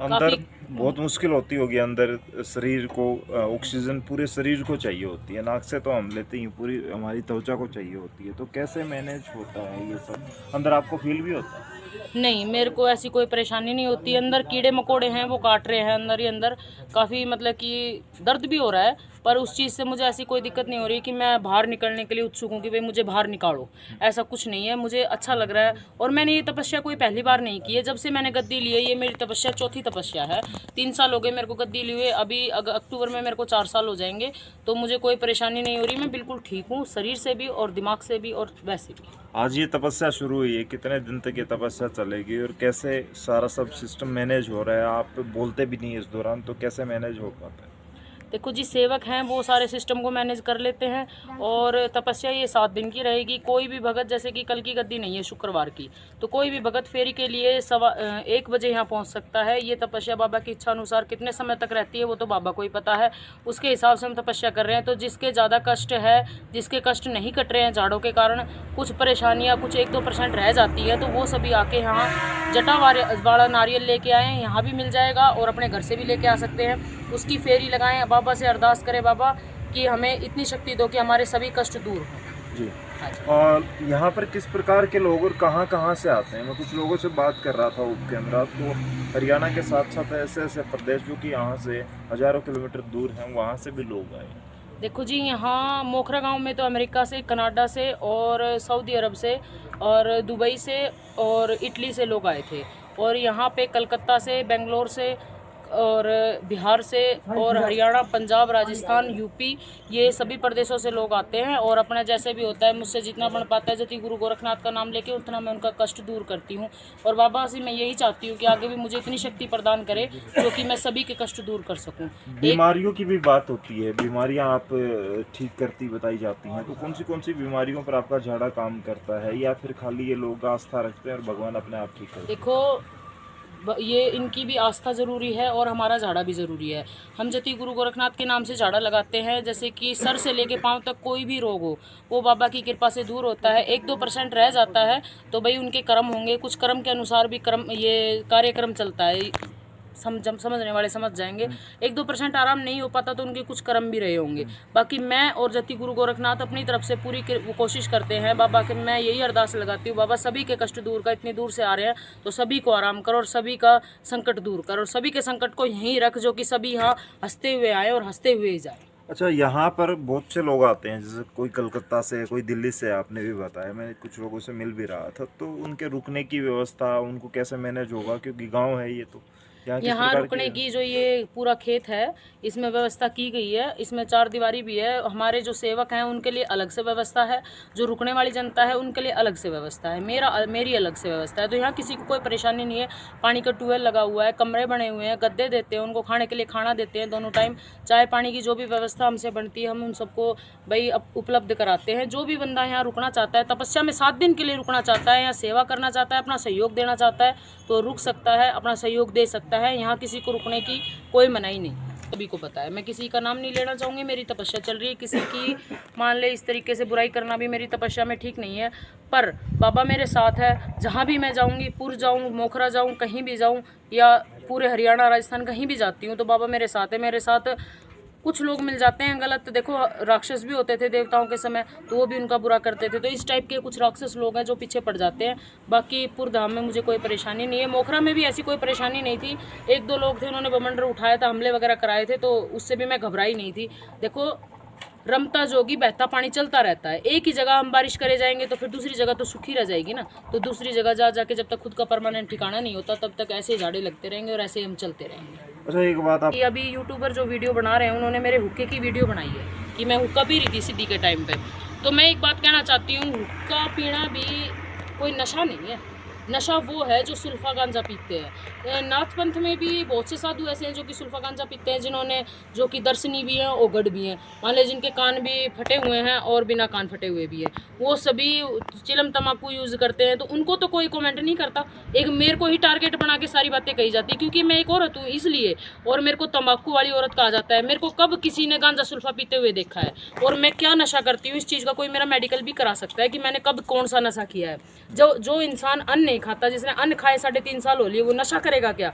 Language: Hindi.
अंदर बहुत मुश्किल होती होगी, अंदर शरीर को ऑक्सीजन पूरे शरीर को चाहिए होती है, नाक से तो हम लेते ही, पूरी हमारी त्वचा को चाहिए होती है, तो कैसे मैनेज होता है ये सब? अंदर आपको फील भी होता है? नहीं, मेरे को ऐसी कोई परेशानी नहीं होती। अंदर कीड़े मकोड़े हैं वो काट रहे हैं अंदर ही अंदर, काफ़ी मतलब कि दर्द भी हो रहा है, पर उस चीज़ से मुझे ऐसी कोई दिक्कत नहीं हो रही कि मैं बाहर निकलने के लिए उत्सुक हूँ कि भाई मुझे बाहर निकालो। ऐसा कुछ नहीं है, मुझे अच्छा लग रहा है। और मैंने ये तपस्या कोई पहली बार नहीं की है, जब से मैंने गद्दी ली है ये मेरी तपस्या चौथी तपस्या है। 3 साल हो गए मेरे को गद्दी लिए हुए, अभी अक्टूबर में मेरे को 4 साल हो जाएंगे। तो मुझे कोई परेशानी नहीं हो रही, मैं बिल्कुल ठीक हूँ, शरीर से भी और दिमाग से भी और वैसे भी। आज ये तपस्या शुरू हुई है, कितने दिन तक ये तपस्या चलेगी और कैसे सारा सब सिस्टम मैनेज हो रहा है? आप बोलते भी नहीं इस दौरान, तो कैसे मैनेज हो पाता है? देखो जी, सेवक हैं वो सारे सिस्टम को मैनेज कर लेते हैं। और तपस्या ये 7 दिन की रहेगी। कोई भी भगत, जैसे कि कल की गद्दी नहीं है शुक्रवार की, तो कोई भी भगत फेरी के लिए 1 बजे यहाँ पहुँच सकता है। ये तपस्या बाबा की इच्छा अनुसार कितने समय तक रहती है वो तो बाबा को ही पता है, उसके हिसाब से हम तपस्या कर रहे हैं। तो जिसके ज़्यादा कष्ट है, जिसके कष्ट नहीं कट रहे हैं झाड़ों के कारण, कुछ परेशानियाँ कुछ 1-2% रह जाती है, तो वो सभी आके यहाँ जटा वाला नारियल लेके आएँ, यहाँ भी मिल जाएगा और अपने घर से भी लेके आ सकते हैं। उसकी फेरी लगाएं, बाबा से अरदास करें बाबा कि हमें इतनी शक्ति दो कि हमारे सभी कष्ट दूर हों। जी। हाँ जी। और यहाँ पर किस प्रकार के लोग और कहाँ कहाँ से आते हैं? मैं कुछ लोगों से बात कर रहा था उप कैमरा, तो हरियाणा के साथ साथ ऐसे ऐसे प्रदेश जो कि यहाँ से हज़ारों किलोमीटर दूर हैं, वहाँ से भी लोग आए हैं। देखो जी, यहाँ मोखरा गांव में तो अमेरिका से, कनाडा से और सऊदी अरब से और दुबई से और इटली से लोग आए थे। और यहाँ पे कलकत्ता से, बेंगलोर से और बिहार से और हरियाणा, पंजाब, राजस्थान, यूपी, ये सभी प्रदेशों से लोग आते हैं। और अपना जैसे भी होता है, मुझसे जितना बन पाता है, जति गुरु गोरखनाथ का नाम लेके उतना मैं उनका कष्ट दूर करती हूँ। और बाबा से मैं यही चाहती हूँ कि आगे भी मुझे इतनी शक्ति प्रदान करे जो कि मैं सभी के कष्ट दूर कर सकूँ। बीमारियों की भी बात होती है, बीमारियां आप ठीक करती बताई जाती हैं, तो कौन सी बीमारियों पर आपका झाड़ा काम करता है, या फिर खाली ये लोग आस्था रखते हैं और भगवान अपने आप ठीक करते हैं? देखो, ये इनकी भी आस्था ज़रूरी है और हमारा झाड़ा भी ज़रूरी है। हम जति गुरु गोरखनाथ के नाम से झाड़ा लगाते हैं, जैसे कि सर से लेके पांव तक कोई भी रोग हो वो बाबा की कृपा से दूर होता है। 1-2% रह जाता है तो भाई उनके कर्म होंगे, कुछ कर्म के अनुसार भी कर्म ये कार्यक्रम चलता है, समझने वाले समझ जाएंगे। 1-2% आराम नहीं हो पाता तो उनके कुछ कर्म भी रहे होंगे। बाकी मैं और जति गुरु गोरखनाथ अपनी तरफ से पूरी कोशिश करते हैं बाबा के। मैं यही अरदास लगाती हूँ, बाबा सभी के कष्ट दूर कर, इतनी दूर से आ रहे हैं तो सभी को आराम कर और सभी का संकट दूर कर और सभी के संकट को यहीं रख, जो कि सभी यहाँ हंसते हुए आए और हंसते हुए ही जाए। अच्छा, यहाँ पर बहुत से लोग आते हैं, जैसे कोई कलकत्ता से, कोई दिल्ली से, आपने भी बताया, मैं कुछ लोगों से मिल भी रहा था, तो उनके रुकने की व्यवस्था उनको कैसे मैनेज होगा, क्योंकि गांव है ये, तो यहाँ रुकने की जो ये पूरा खेत है इसमें व्यवस्था की गई है। इसमें 4 दीवारी भी है। हमारे जो सेवक हैं उनके लिए अलग से व्यवस्था है, जो रुकने वाली जनता है उनके लिए अलग से व्यवस्था है, मेरी अलग से व्यवस्था है। तो यहाँ किसी को कोई परेशानी नहीं है। पानी का ट्यूबवेल लगा हुआ है, कमरे बने हुए हैं, गद्दे देते हैं, उनको खाने के लिए खाना देते हैं दोनों टाइम। चाय पानी की जो भी व्यवस्था हमसे बनती है हम उन सबको भाई उपलब्ध कराते हैं। जो भी बंदा यहाँ रुकना चाहता है, तपस्या में 7 दिन के लिए रुकना चाहता है, यहाँ सेवा करना चाहता है, अपना सहयोग देना चाहता है तो रुक सकता है, अपना सहयोग दे सकता है। यहाँ किसी को रुकने की कोई मनाही नहीं, सभी को पता है। मैं किसी का नाम नहीं लेना चाहूँगी, मेरी तपस्या चल रही है। किसी की मान ले इस तरीके से बुराई करना भी मेरी तपस्या में ठीक नहीं है। पर बाबा मेरे साथ है, जहाँ भी मैं जाऊँगी, पुर जाऊँ, मोखरा जाऊँ, कहीं भी जाऊँ या पूरे हरियाणा राजस्थान कहीं भी जाती हूँ तो बाबा मेरे साथ है। मेरे साथ कुछ लोग मिल जाते हैं गलत, देखो राक्षस भी होते थे देवताओं के समय तो वो भी उनका बुरा करते थे, तो इस टाइप के कुछ राक्षस लोग हैं जो पीछे पड़ जाते हैं। बाकी पुरधाम में मुझे कोई परेशानी नहीं है। मोखरा में भी ऐसी कोई परेशानी नहीं थी। 1-2 लोग थे, उन्होंने बमंडर उठाया था, हमले वगैरह कराए थे, तो उससे भी मैं घबराई नहीं थी। देखो, रमता जोगी बहता पानी चलता रहता है। एक ही जगह हम बारिश करे जाएंगे तो फिर दूसरी जगह तो सूखी रह जाएगी ना, तो दूसरी जगह जा जाके जब तक खुद का परमानेंट ठिकाना नहीं होता तब तक ऐसे झाड़े लगते रहेंगे और ऐसे ही हम चलते रहेंगे। अच्छा, एक बात आप, ये अभी यूट्यूबर जो वीडियो बना रहे हैं उन्होंने मेरे हुक्के की वीडियो बनाई है कि मैं हुक्का पी रही थी सिद्धि के टाइम पे। तो मैं एक बात कहना चाहती हूँ, हुक्का पीना भी कोई नशा नहीं है। नशा वो है जो सुल्फा गांजा पीते हैं। नाथ पंथ में भी बहुत से साधु ऐसे हैं जो कि सुल्फा गांजा पीते हैं, जिन्होंने जो कि दर्शनी भी हैं और गढ़ भी हैं, मान लीजिए जिनके कान भी फटे हुए हैं और बिना कान फटे हुए भी हैं, वो सभी चिलम तम्बाकू यूज़ करते हैं। तो उनको तो कोई कमेंट नहीं करता। एक मेरे को ही टारगेट बना के सारी बातें कही जाती क्योंकि मैं एक औरत हूँ इसलिए, और मेरे को तम्बाकू वाली औरत कहा जाता है। मेरे को कब किसी ने गांजा सुल्फा पीते हुए देखा है और मैं क्या नशा करती हूँ इस चीज़ का कोई मेरा मेडिकल भी करा सकता है कि मैंने कब कौन सा नशा किया है। जो इंसान अन्न नहीं खाता, जिसने अन्न खाए 3.5 साल हो लिए, वो नशा करेगा क्या?